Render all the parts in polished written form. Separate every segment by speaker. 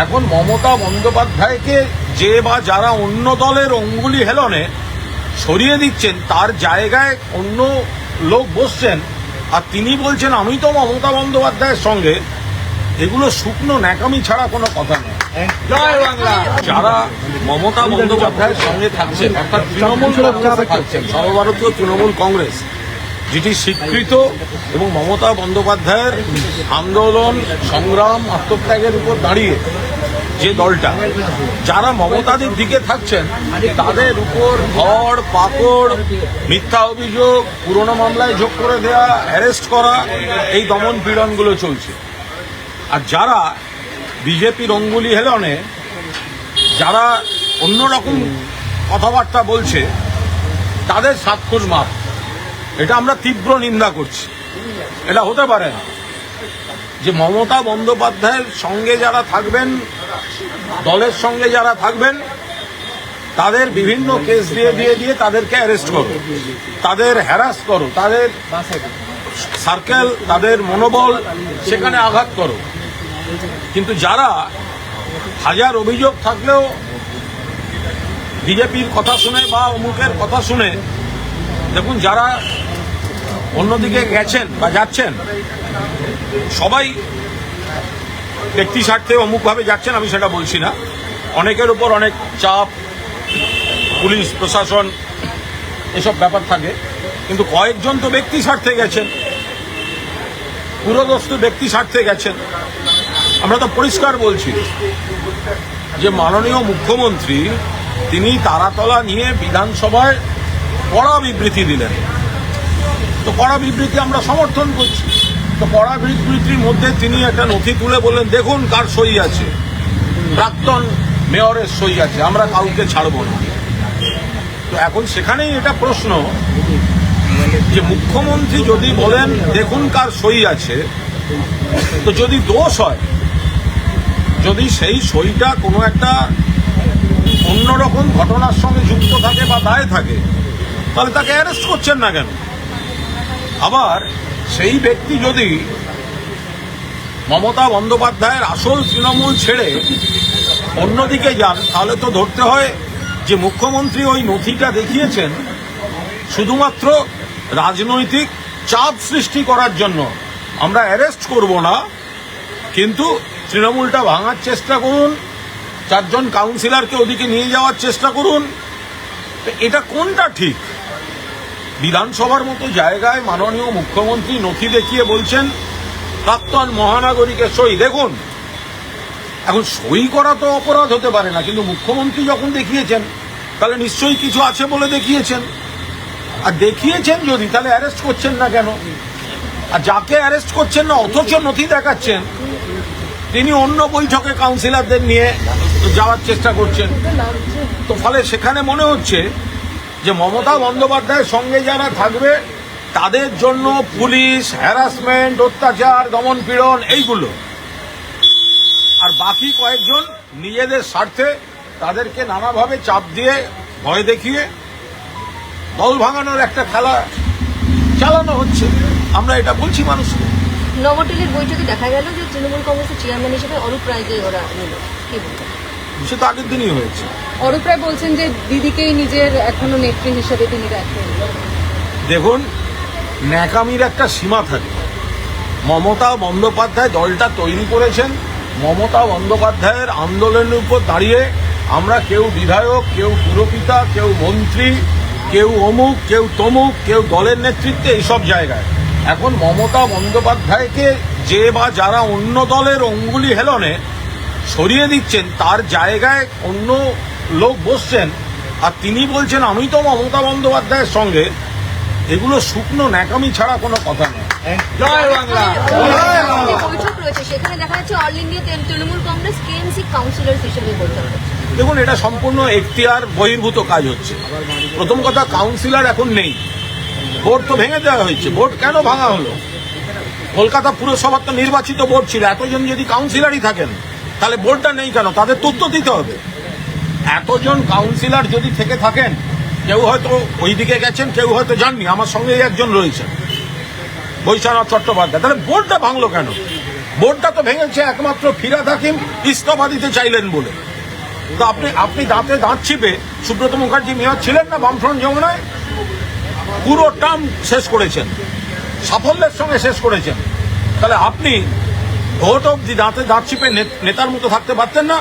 Speaker 1: এখন মমতা বন্দ্যোপাধ্যায়কে যে বা যারা অন্য দলের অঙ্গুলি হেলনে সরিয়ে দিচ্ছেন তার জায়গায় অন্য লোক বসছেন, আর তিনি বলছেন আমি তো মমতা বন্দ্যোপাধ্যায়ের সঙ্গে। এগুলো শুকনো ন্যাকামি ছাড়া কোনো কথা নেই। যারা মমতা বন্দ্যোপাধ্যায়ের সঙ্গে থাকছেন অর্থাৎ তৃণমূল কংগ্রেসে থাকছেন, সর্বভারতীয় তৃণমূল কংগ্রেস যেটি স্বীকৃত এবং মমতা বন্দ্যোপাধ্যায়ের আন্দোলন সংগ্রাম আত্মত্যাগের উপর দাঁড়িয়ে যে দলটা, যারা মমতাদের দিকে থাকছেন তাদের উপর ধর পাকড়, মিথ্যা অভিযোগ, পুরনো মামলায় যোগ করে দেওয়া, অ্যারেস্ট করা, এই দমন পীড়নগুলো চলছে। আর যারা বিজেপির অঙ্গুলি হেলনে যারা অন্যরকম কথাবার্তা বলছে তাদের সাতক্ষুর মাপ, এটা আমরা তীব্র নিন্দা করছি। এটা হতে পারে না যে মমতা বন্দ্যোপাধ্যায়ের সঙ্গে যারা থাকবেন, দলের সঙ্গে যারা থাকবেন, তাদের বিভিন্ন কেস দিয়ে তাদেরকে অ্যারেস্ট করো, তাদের হ্যারাস করো, তাদের সার্কেল, তাদের মনোবল সেখানে আঘাত করো। কিন্তু যারা হাজার অভিযোগ থাকলেও বিজেপির কথা শুনে বা অমুকের কথা শুনে, দেখুন যারা অন্যদিকে গেছেন বা যাচ্ছেন সবাই ব্যক্তি স্বার্থে অমুকভাবে যাচ্ছেন আমি সেটা বলছি না, অনেকের উপর অনেক চাপ, পুলিশ প্রশাসন এসব ব্যাপার থাকে, কিন্তু কয়েকজন তো ব্যক্তি স্বার্থে গেছেন, পুরোদস্ত ব্যক্তি স্বার্থে গেছেন। আমরা তো পরিষ্কার বলছি যে মাননীয় মুখ্যমন্ত্রী তিনি তারাতলা নিয়ে বিধানসভায় কড়া বিবৃতি দিলেন, তো কড়া বিবৃতি আমরা সমর্থন করছি। তো কড়া বিবৃতির মধ্যে তিনি একটা নথি তুলে বললেন দেখুন কার সই আছে, প্রাক্তন মেয়রের সই আছে, আমরা কাউকে ছাড়ব না। তো এখন সেখানেই এটা প্রশ্ন যে মুখ্যমন্ত্রী যদি বলেন দেখুন কার সই আছে, তো যদি দোষ হয়, যদি সেই সইটা কোনো একটা অন্যরকম ঘটনার সঙ্গে যুক্ত থাকে বা দায় থাকে, তাহলে তাকে অ্যারেস্ট করছেন না কেন? আবার সেই ব্যক্তি যদি মমতা বন্দ্যোপাধ্যায়ের আসল তৃণমূল ছেড়ে অন্যদিকে যান, তাহলে তো ধরতে হয় যে মুখ্যমন্ত্রী ওই নথিটা দেখিয়েছেন শুধুমাত্র রাজনৈতিক চাপ সৃষ্টি করার জন্য। আমরা অ্যারেস্ট করব না, কিন্তু তৃণমূলটা ভাঙার চেষ্টা করুন, চারজন কাউন্সিলরকে ওদিকে নিয়ে যাওয়ার চেষ্টা করুন। এটা কোনটা ঠিক? বিধানসভার মতো জায়গায় মাননীয় মুখ্যমন্ত্রী নথি দেখিয়ে বলছেন প্রাক্তন মহানাগরিকের সই দেখুন। এখন সই করা তো অপরাধ হতে পারে না, কিন্তু মুখ্যমন্ত্রী যখন দেখিয়েছেন তাহলে নিশ্চয়ই কিছু আছে বলে দেখিয়েছেন। আর দেখিয়েছেন যদি, তাহলে অ্যারেস্ট করছেন না কেন? আর যাকে অ্যারেস্ট করছেন না অথচ নথি দেখাচ্ছেন, তিনি অন্য বৈঠকে কাউন্সিলরদের নিয়ে যাওয়ার চেষ্টা করছেন। তো ফলে সেখানে মনে হচ্ছে যে মমতা বন্দ্যোপাধ্যায়ের সঙ্গে যারা থাকবে তাদের জন্য পুলিশ, হ্যারাসমেন্ট, অত্যাচার, দমন পীড়ন এইগুলো, আর বাকি কয়েকজন নিজেদের স্বার্থে তাদেরকে নানাভাবে চাপ দিয়ে ভয় দেখিয়ে দল ভাঙানোর একটা খেলা চালানো হচ্ছে। আমরা এটা বলছি মানুষকে।
Speaker 2: নবটলির বৈঠকে দেখা গেল যে তৃণমূল কংগ্রেসের চেয়ারম্যান হিসেবে অরূপ রায়কে ওরা নিল, কি বলবেন?
Speaker 1: সে তো আগের দিনই হয়েছে।
Speaker 2: অরূপ রায় বলছেন যে দিদিকেই নিজের এখনো নেত্রী হিসেবে তিনি রাখেন।
Speaker 1: দেখুন, ন্যাকামির একটা সীমা থাকে। মমতা বন্দ্যোপাধ্যায় দলটা তৈরি করেছেন, মমতা বন্দ্যোপাধ্যায়ের আন্দোলনের উপর দাঁড়িয়ে আমরা কেউ বিধায়ক, কেউ পুরপিতা, কেউ মন্ত্রী, কেউ অমুক, কেউ তমুক, কেউ দলের নেতৃত্বে এইসব জায়গায়। এখন মমতা বন্দ্যোপাধ্যায়কে যে বা যারা অন্য দলের অঙ্গুলি হেলনে সরিয়ে দিচ্ছেন তার জায়গায় অন্য লোক বসছেন, আর তিনি বলছেন আমি তো মমতা বন্দ্যোপাধ্যায়ের সঙ্গে। এগুলো শুকনো ন্যাকামি ছাড়া কোনো কথা নেই। জয় বাংলা।
Speaker 2: বৈঠক রয়েছে, সেখানে দেখা যাচ্ছে all India Trinamool Congress KMC councillor হিসেবে বৈঠক হচ্ছে।
Speaker 1: দেখুন, এটা সম্পূর্ণ এখতিয়ার বহির্ভূত কাজ হচ্ছে। প্রথম কথা, কাউন্সিলর এখন নেই, বোর্ড তো ভেঙে দেওয়া হয়েছে। বোর্ড কেন ভাঙা হলো? কলকাতা পুরসভার তো নির্বাচিত বোর্ড ছিল, এতজন যদি কাউন্সিলরই থাকেন তাহলে বোর্ডটা নেই কেন? তাদের তথ্য দিতে হবে। এতজন কাউন্সিলর যদি থেকে থাকেন, কেউ হয়তো ওইদিকে গেছেন, কেউ হয়তো যাননি, আমার সঙ্গে একজন রয়েছেন বৈশানাথ চট্টোপাধ্যায়, তাহলে বোর্ডটা ভাঙলো কেন? বোর্ডটা তো ভেঙেছে একমাত্র ফিরহাদ হাকিম ইস্তফা দিতে চাইলেন বলে। তো আপনি দাঁতে দাঁত চিপে, সুব্রত মুখার্জি মেয়র ছিলেন না বামফ্রন্ট যমুনায়, পুরো টার্ম শেষ করেছেন, সাফল্যের সঙ্গে শেষ করেছেন। তাহলে আপনি ভোট অব্দি দাঁতে দাঁত চিপে নেতার মতো থাকতে পারতেন না?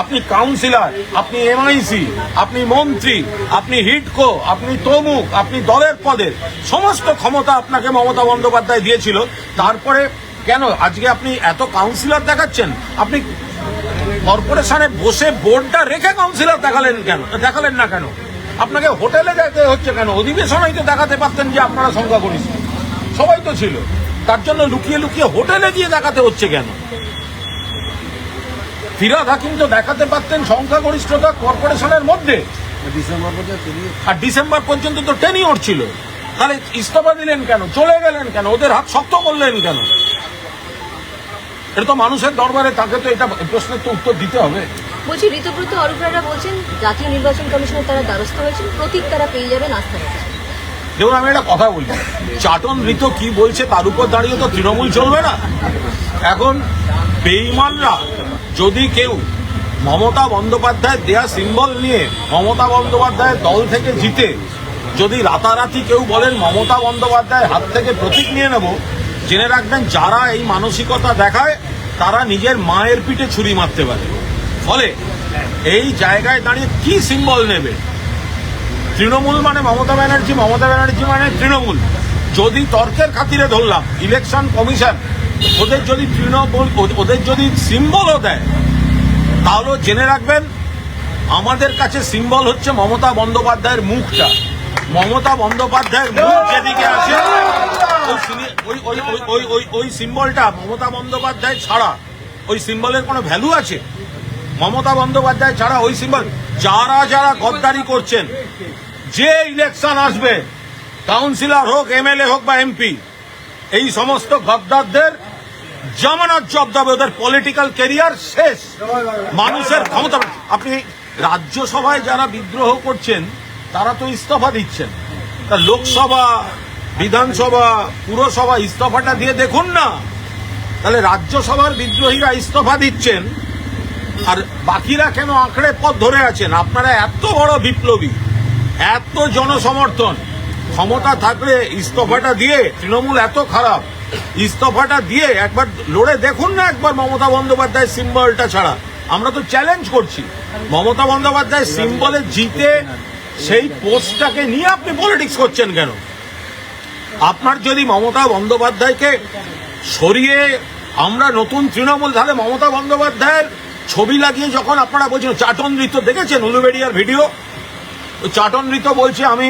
Speaker 1: আপনি কাউন্সিলর, আপনি এমআইসি, আপনি মন্ত্রী, আপনি হিডকো, আপনি তমুক, আপনি দলের পদের সমস্ত ক্ষমতা আপনাকে মমতা বন্দ্যোপাধ্যায় দিয়েছিল। তারপরে কেন আজকে আপনি এত কাউন্সিলর দেখাচ্ছেন? আপনি কর্পোরেশনে বসে বোর্ডটা রেখে কাউন্সিলর দেখালেন না কেন? আপনাকে হোটেলে যেতে হচ্ছে কেন? অধিবেশনেই তো দেখাতে পারতেন যে আপনারা সংখ্যাগরিষ্ঠ, সবাই তো ছিল। তার জন্য লুকিয়ে লুকিয়ে হোটেলে গিয়ে দেখাতে হচ্ছে কেন? ফিরহাদ হাকিম তো দেখাতে পারতেন সংখ্যাগরিষ্ঠতা কর্পোরেশনের মধ্যে, আর ডিসেম্বর পর্যন্ত তো টেনিওর ছিল। তাহলে ইস্তফা দিলেন কেন? চলে গেলেন কেন? ওদের হাত শক্ত করলেন কেন? এটা তো মানুষের দরবারে, তাকে তো এটা প্রশ্নের তো উত্তর দিতে হবে।
Speaker 2: বলছি, ঋতব্রত অরূপরা বলছেন জাতীয় নির্বাচন কমিশনের তারা দ্বারস্থ হয়েছেন, প্রতীক তারা পেয়ে যাবেন আস্থা রাখছেন।
Speaker 1: দেখুন, আমি একটা কথা বলি, চাটন ঋত কি বলছে তার উপর দাঁড়িয়ে তো তৃণমূল চলবে না। এখন বেঈমানরা যদি কেউ মমতা বন্দ্যোপাধ্যায়ের দেয়া সিম্বল নিয়ে মমতা বন্দ্যোপাধ্যায়ের দল থেকে জিতে যদি রাতারাতি কেউ বলেন মমতা বন্দ্যোপাধ্যায়ের হাত থেকে প্রতীক নিয়ে নেব, জেনে রাখবেন যারা এই মানসিকতা দেখায় তারা নিজের মায়ের পিঠে ছুরি মারতে পারে। ফলে এই জায়গায় দাঁড়িয়ে কি সিম্বল নেবে? তৃণমূল মানে মমতা ব্যানার্জি, মমতা ব্যানার্জি মানে তৃণমূল। যদি তর্কের খাতিরে ধরলাম, ইলেকশন কমিশন ওদের যদি সিম্বলও দেয়, তাহলেও জেনে রাখবেন আমাদের কাছে সিম্বল হচ্ছে মমতা বন্দ্যোপাধ্যায়ের মুখটা। মমতা বন্দ্যোপাধ্যায়ের মুখ যেদিকে আসে ওই সিম্বলটা মমতা বন্দ্যোপাধ্যায় ছাড়া ওই সিম্বলের কোনো ভ্যালু আছে? মমতা বন্দ্যোপাধ্যায় ছাড়া ওই সিম্বল, যারা যারা গদ্দারি করছেন, যে ইলেকশন আসবে, কাউন্সিলর হোক, এমএলএ হোক বা এমপি, এই সমস্ত গদ্দারদের জামানত জব্দ হবে। ওদের পলিটিক্যাল ক্যারিয়ার শেষ। মানুষের ক্ষমতা, আপনি রাজ্যসভায় যারা বিদ্রোহ করছেন তারা তো ইস্তফা দিচ্ছেন, তা লোকসভা, বিধানসভা, পুরসভা ইস্তফাটা দিয়ে দেখুন না। তাহলে রাজ্যসভার বিদ্রোহীরা ইস্তফা দিচ্ছেন আর বাকিরা কেন আঁকড়ে পথ ধরে আছেন? আপনারা এত বড় বিপ্লবী, এত জনসমর্থন, ক্ষমতা থাকলে ইস্তফাটা দিয়ে, তৃণমূল এত খারাপ, ইস্তফাটা দিয়ে একবার লড়ে দেখুন না, একবার মমতা বন্দ্যোপাধ্যায়ের সিম্বলটা ছাড়া। আমরা তো চ্যালেঞ্জ করছি, মমতা বন্দ্যোপাধ্যায়ের সিম্বলে জিতে সেই পোস্টটাকে নিয়ে আপনি পলিটিক্স করছেন কেন? আপনার যদি মমতা বন্দ্যোপাধ্যায়কে সরিয়ে আমরা নতুন তৃণমূল, তাহলে মমতা বন্দ্যোপাধ্যায়ের ছবি লাগিয়ে যখন আপনারা বলছেন, চাটন ঋত দেখেছেন উলুবেড়িয়ার ভিডিও? ওই চাটন ঋত বলছে আমি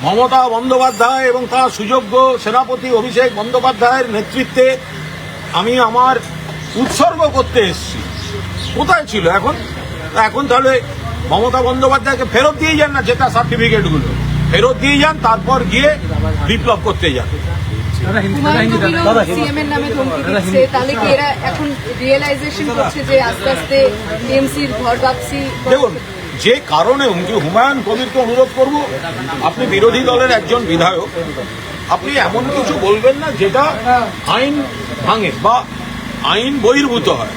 Speaker 1: মমতা বন্দ্যোপাধ্যায় এবং তার সুযোগ্য সেনাপতি অভিষেক বন্দ্যোপাধ্যায়ের নেতৃত্বে আমি আমার উৎসর্গ করতে এসেছি। কোথায় ছিল এখন? এখন তাহলে মমতা বন্দ্যোপাধ্যায়কে ফেরত দিয়ে যান না, জেতা সার্টিফিকেটগুলো ফেরত দিয়ে যান, তারপর গিয়ে বিপ্লব করতে যান।
Speaker 2: সিএম এর নামে ধমকি দিচ্ছে, তাহলে কি এরা এখন রিয়েলাইজেশন করছে যে আস্তে আস্তে টিএমসির ঘর বাপসি?
Speaker 1: দেখুন, যে কারণে হুমায়ুন কবিরকে অনুরোধ করব, আপনি বিরোধী দলের একজন বিধায়ক, আপনি এমন কিছু বলবেন না যেটা আইন ভাঙে বা আইন বহির্ভূত হয়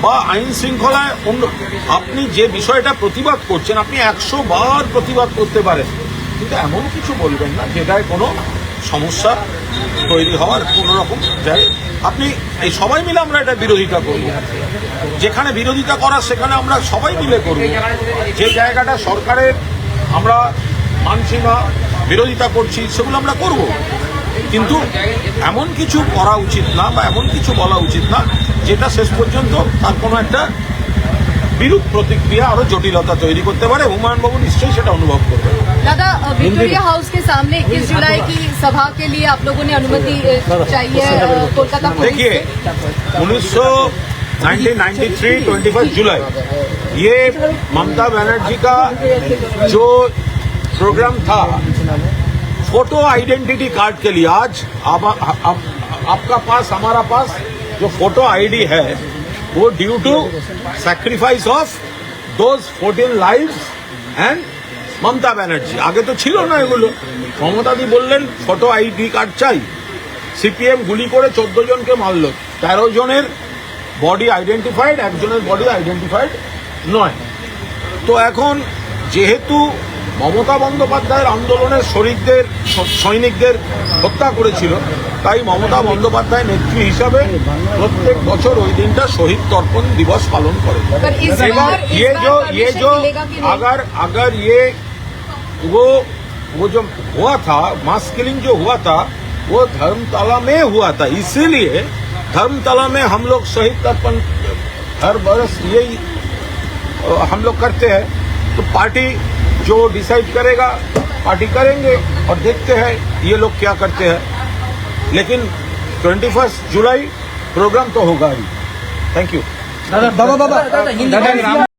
Speaker 1: বা আইন শৃঙ্খলায় অন্য। আপনি যে বিষয়টা প্রতিবাদ করছেন, আপনি 100 বার প্রতিবাদ করতে পারেন, কিন্তু এমন কিছু বলবেন না যেটায় কোনো সমস্যা তৈরি হওয়ার কোনো রকম যায়। আপনি এই সবাই মিলে আমরা এটা বিরোধিতা করব, যেখানে বিরোধিতা করার সেখানে আমরা সবাই মিলে করব। যে জায়গাটা সরকারের আমরা মানছি না, বিরোধিতা করছি, সেগুলো আমরা করব, কিন্তু এমন কিছু করা উচিত না বা এমন কিছু বলা উচিত না যেটা শেষ পর্যন্ত তার কোনো একটা বিরূপ প্রতিক্রিয়া আরো জটিলতা তৈরি করতে পারে। হুমায়ুন বাবু নিশ্চয়ই সেটা অনুভব করবে।
Speaker 2: दादा, विक्टोरिया हाउस के सामने 21 जुलाई की सभा के लिए आप लोगों ने अनुमति चाहिए कोलकाता पुलिस से।
Speaker 1: देखिए, 1993 21 जुलाई ये ममता बनर्जी का जो प्रोग्राम था फोटो आइडेंटिटी कार्ड के लिए, आज आपका पास, हमारा पास जो फोटो आईडी है वो due to sacrifice of those 14 lives and Mamata Banerjee. আগে তো ছিল না এগুলো। মমতাদি বললেন ফটো আইডি কার্ড চাই, সিপিএম গুলি করে 14 জনকে মারল, 13 জনের বডি আইডেন্টিফাইড, একজনের বডি আইডেন্টিফাইড নয়। তো এখন যেহেতু মমতা বন্দ্যোপাধ্যায়ের আন্দোলনের সৈনিকদের হত্যা করেছিল, তাই মমতা বন্দ্যোপাধ্যায় নেত্রী হিসাবে প্রত্যেক বছর ওই দিনটা শহীদ তর্পণ দিবস পালন করে।
Speaker 2: पर इस
Speaker 1: एवं
Speaker 2: बार
Speaker 1: ये जो
Speaker 2: मिलेगा कि नहीं?
Speaker 1: अगर ये वो जो हुआ था, मास किलिंग जो हुआ था, वो धर्मतला में हुआ था, इसीलिए धर्मतला में हम लोग शहीद तर्पण हर बरस यही हम लोग करते हैं। तो पार्टी जो डिसाइड करेगा पार्टी करेंगे, और देखते हैं ये लोग क्या करते हैं। लेकिन 21 जुलाई प्रोग्राम तो होगा ही। Thank you.
Speaker 3: दादा